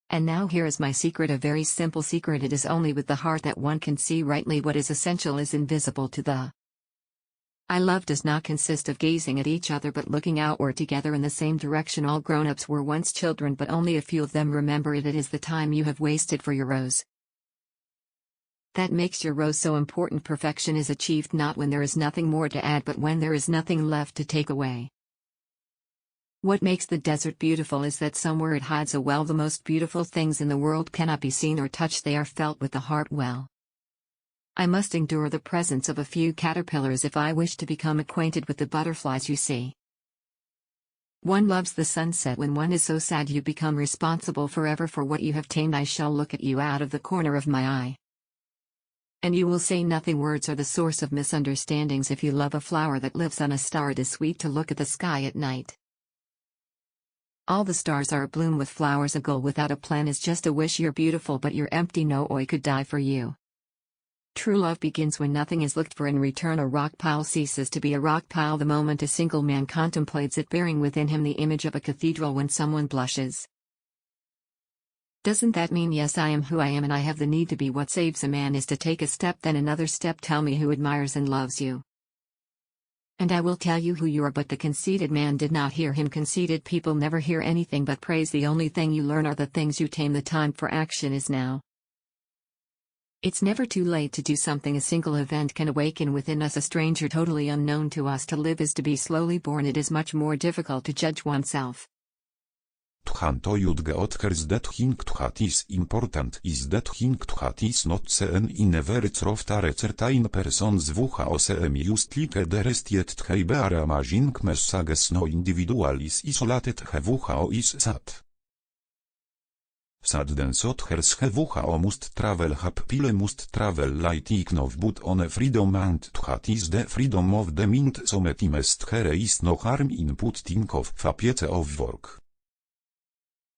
And now here is my secret, a very simple secret. It is only with the heart that one can see rightly what is essential is invisible to the eye. Love does not consist of gazing at each other but looking outward together in the same direction. All grown-ups were once children, but only a few of them remember it. It is the time you have wasted for your rose that makes your rose so important. Perfection is achieved not when there is nothing more to add but when there is nothing left to take away. What makes the desert beautiful is that somewhere it hides a well. The most beautiful things in the world cannot be seen or touched, they are felt with the heart well. I must endure the presence of a few caterpillars if I wish to become acquainted with the butterflies you see. One loves the sunset. When one is so sad you become responsible forever for what you have tamed. I shall look at you out of the corner of my eye, and you will say nothing. Words are the source of misunderstandings. If you love a flower that lives on a star, it is sweet to look at the sky at night. All the stars are abloom with flowers. A goal without a plan is just a wish. You're beautiful but you're empty. No oi could die for you. True love begins when nothing is looked for. In return, a rock pile ceases to be a rock pile the moment a single man contemplates it, bearing within him the image of a cathedral. When someone blushes, doesn't that mean yes, I am who I am and I have the need to be? What saves a man is to take a step, then another step. Tell me who admires and loves you, and I will tell you who you are. But the conceited man did not hear him. Conceited people never hear anything but praise. The only thing you learn are the things you tame. The time for action is now. It's never too late to do something. A single event can awaken within us a stranger totally unknown to us. To live is to be slowly born. It is much more difficult to judge oneself. Than to you others that think that is important is that think that is not seen in words of a certain persons who used like the rest yet they bear amazing messages. No individual is isolated who is sad. Sad den others who must travel happily must travel like no but on freedom, and that is the freedom of the mind. Sometimes there is no harm in putting off a piece of work.